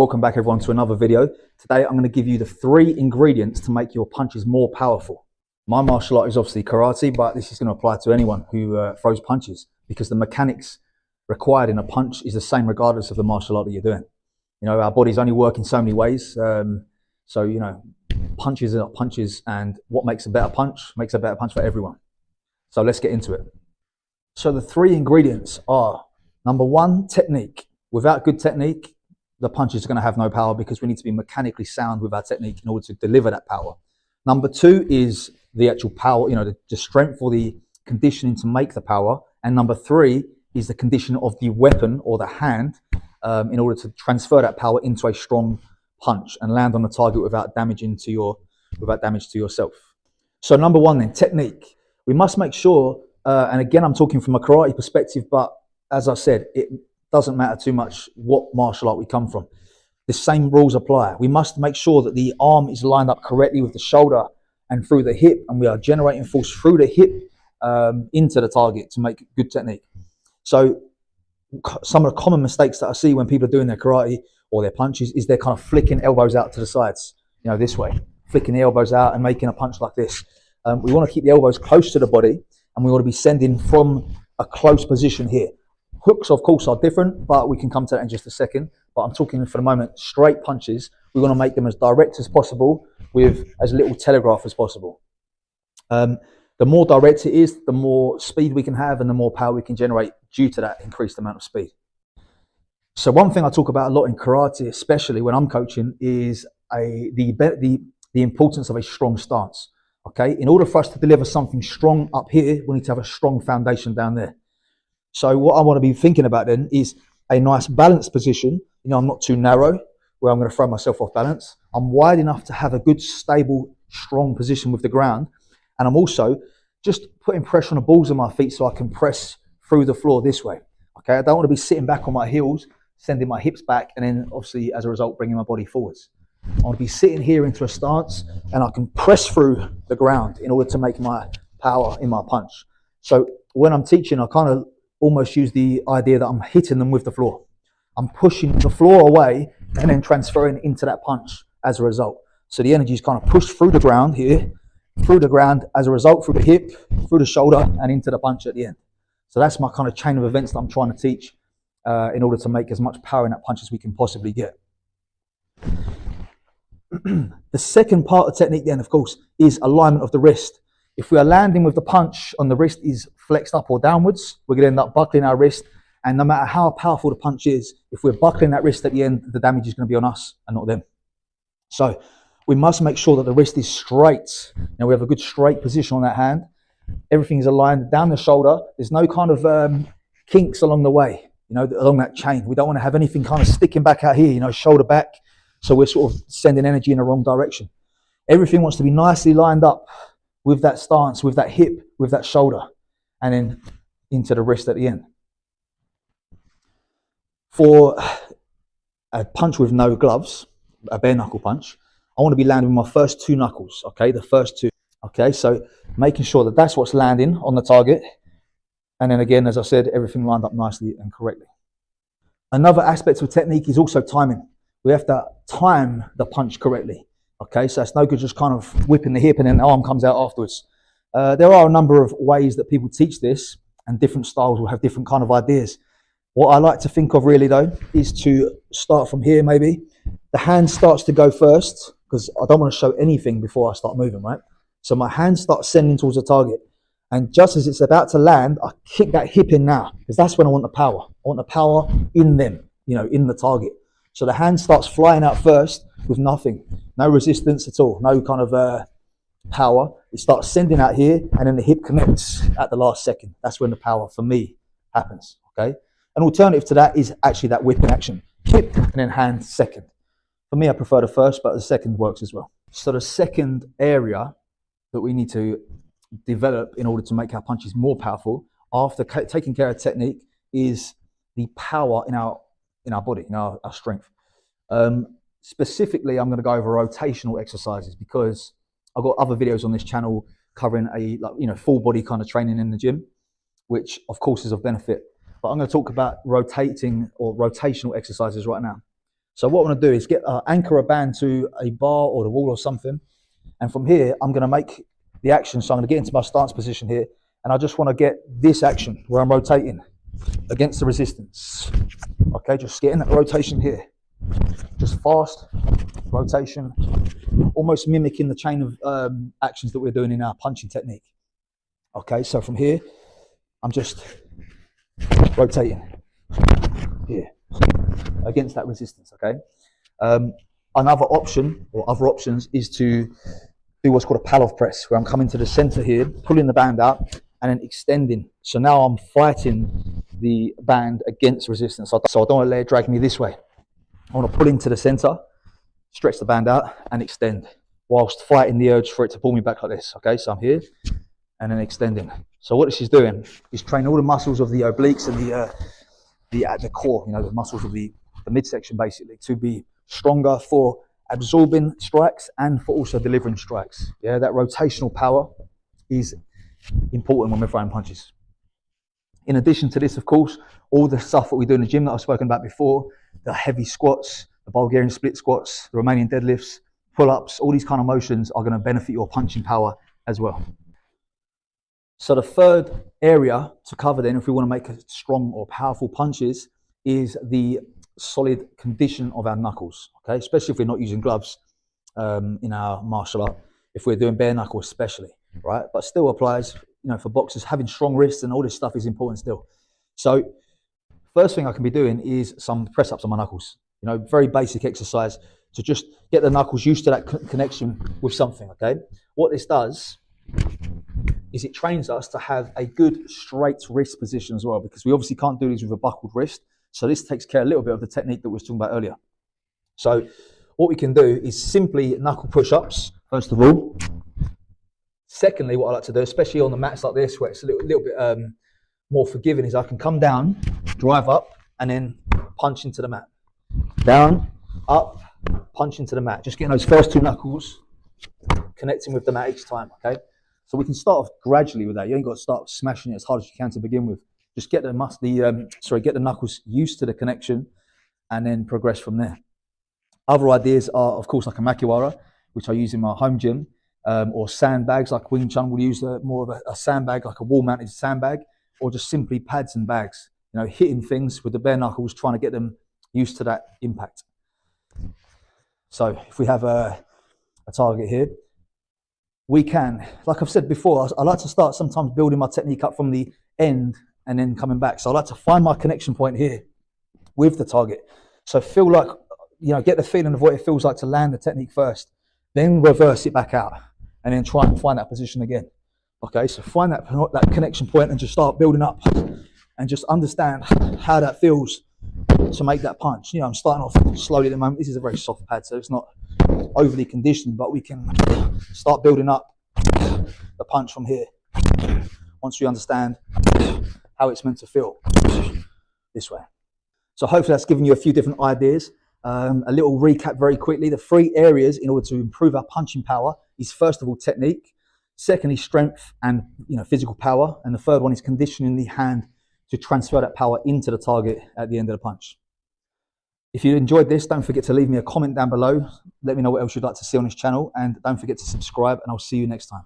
welcome back everyone to another video. Today I'm going to give you the 3 ingredients to make your punches more powerful. My martial art is obviously karate, but this is going to apply to anyone who throws punches, because the mechanics required in a punch is the same regardless of the martial art that you're doing. You know, our bodies only work in so many ways. So, you know, punches are punches, and what makes a better punch for everyone. So let's get into it. So the 3 ingredients are, number 1, technique. Without good technique, the punches are going to have no power, because we need to be mechanically sound with our technique in order to deliver that power. Number 2 is the actual power, you know, the strength or the conditioning to make the power. And number 3 is the condition of the weapon or the hand in order to transfer that power into a strong punch and land on the target without damage to yourself. So number 1 then, technique. We must make sure, and again I'm talking from a karate perspective, but as I said, it doesn't matter too much what martial art we come from. The same rules apply. We must make sure that the arm is lined up correctly with the shoulder and through the hip, and we are generating force through the hip into the target to make good technique. So some of the common mistakes that I see when people are doing their karate or their punches is they're kind of flicking elbows out to the sides, you know, this way, flicking the elbows out and making a punch like this. We want to keep the elbows close to the body, and we want to be sending from a close position here. Hooks, of course, are different, but we can come to that in just a second. But I'm talking for the moment, straight punches. We want to make them as direct as possible with as little telegraph as possible. The more direct it is, the more speed we can have and the more power we can generate due to that increased amount of speed. So one thing I talk about a lot in karate, especially when I'm coaching, is the importance of a strong stance. Okay, in order for us to deliver something strong up here, we need to have a strong foundation down there. So what I want to be thinking about then is a nice balanced position. You know, I'm not too narrow where I'm going to throw myself off balance. I'm wide enough to have a good, stable, strong position with the ground. And I'm also just putting pressure on the balls of my feet so I can press through the floor this way. Okay, I don't want to be sitting back on my heels, sending my hips back, and then obviously as a result bringing my body forwards. I want to be sitting here into a stance, and I can press through the ground in order to make my power in my punch. So when I'm teaching, I kind of almost use the idea that I'm hitting them with the floor. I'm pushing the floor away and then transferring into that punch as a result. So the energy is kind of pushed through the ground here, through the ground, as a result through the hip, through the shoulder, and into the punch at the end. So that's my kind of chain of events that I'm trying to teach in order to make as much power in that punch as we can possibly get. The second part of technique then, of course, is alignment of the wrist. If we are landing with the punch on the wrist is flexed up or downwards, we're going to end up buckling our wrist. And no matter how powerful the punch is, if we're buckling that wrist at the end, the damage is going to be on us and not them. So we must make sure that the wrist is straight. Now we have a good straight position on that hand. Everything is aligned down the shoulder. There's no kind of kinks along the way, you know, along that chain. We don't want to have anything kind of sticking back out here, you know, shoulder back. So we're sort of sending energy in the wrong direction. Everything wants to be nicely lined up with that stance, with that hip, with that shoulder, and then into the wrist at the end. For a punch with no gloves, a bare knuckle punch, I want to be landing with my first 2 knuckles, okay, the first 2. Okay, so making sure that that's what's landing on the target. And then again, as I said, everything lined up nicely and correctly. Another aspect of technique is also timing. We have to time the punch correctly. Okay, so it's no good just kind of whipping the hip and then the arm comes out afterwards. There are a number of ways that people teach this, and different styles will have different kind of ideas. What I like to think of really though is to start from here maybe. The hand starts to go first, because I don't want to show anything before I start moving, right? So my hand starts sending towards the target. And just as it's about to land, I kick that hip in now, because that's when I want the power. I want the power in them, you know, in the target. So the hand starts flying out first with nothing, no resistance at all, no kind of power. It starts sending out here, and then the hip connects at the last second. That's when the power for me happens, okay? An alternative to that is actually that whipping action. Hip and then hand second. For me, I prefer the first, but the second works as well. So the second area that we need to develop in order to make our punches more powerful, after taking care of technique, is the power in our body, in our strength. Specifically, I'm going to go over rotational exercises, because I've got other videos on this channel covering full body kind of training in the gym, which of course is of benefit. But I'm going to talk about rotating or rotational exercises right now. So what I want to do is anchor a band to a bar or the wall or something. And from here, I'm going to make the action. So I'm going to get into my stance position here. And I just want to get this action where I'm rotating against the resistance. Okay, just getting that rotation here. Just fast rotation, almost mimicking the chain of actions that we're doing in our punching technique. Okay, so from here, I'm just rotating here against that resistance. Okay. Another option or other options is to do what's called a Pallof press, where I'm coming to the center here, pulling the band out and then extending. So now I'm fighting the band against resistance. So I don't want to let it drag me this way. I want to pull into the center, stretch the band out and extend whilst fighting the urge for it to pull me back like this. Okay, so I'm here and then extending. So what this is doing is training all the muscles of the obliques and the core, you know, the muscles of the midsection basically, to be stronger for absorbing strikes and for also delivering strikes. Yeah, that rotational power is important when we're throwing punches. In addition to this, of course, all the stuff that we do in the gym that I've spoken about before, the heavy squats, the Bulgarian split squats, the Romanian deadlifts, pull-ups, all these kind of motions are going to benefit your punching power as well. So the third area to cover then, if we want to make a strong or powerful punches, is the solid condition of our knuckles. Okay, especially if we're not using gloves in our martial art, if we're doing bare knuckle especially, right? But still applies, you know, for boxers. Having strong wrists and all this stuff is important still. So first thing I can be doing is some press ups on my knuckles. You know, very basic exercise to just get the knuckles used to that connection with something. Okay, what this does is it trains us to have a good straight wrist position as well, because we obviously can't do this with a buckled wrist. So this takes care a little bit of the technique that we were talking about earlier. So what we can do is simply knuckle push-ups, first of all. Secondly, what I like to do, especially on the mats like this, where it's a little bit more forgiving, is I can come down, drive up, and then punch into the mat. Down, up, punch into the mat. Just getting those first two knuckles connecting with the mat each time, okay? So we can start off gradually with that. You ain't got to start smashing it as hard as you can to begin with. Just get the knuckles used to the connection and then progress from there. Other ideas are, of course, like a makiwara, which I use in my home gym, or sandbags, like Wing Chun will use more of a sandbag, like a wall-mounted sandbag, or just simply pads and bags, you know, hitting things with the bare knuckles, trying to get them used to that impact. So if we have a target here, we can, like I've said before, I like to start sometimes building my technique up from the end and then coming back. So I like to find my connection point here with the target. So feel like, you know, get the feeling of what it feels like to land the technique first, then reverse it back out and then try and find that position again. Okay, so find that connection point and just start building up and just understand how that feels to make that punch. You know, I'm starting off slowly at the moment. This is a very soft pad, so it's not overly conditioned, but we can start building up the punch from here once we understand how it's meant to feel this way. So hopefully that's given you a few different ideas. A little recap very quickly. The 3 areas in order to improve our punching power is, first of all, technique. Secondly, strength and, you know, physical power. And the third one is conditioning the hand to transfer that power into the target at the end of the punch. If you enjoyed this, don't forget to leave me a comment down below. Let me know what else you'd like to see on this channel, and don't forget to subscribe, and I'll see you next time.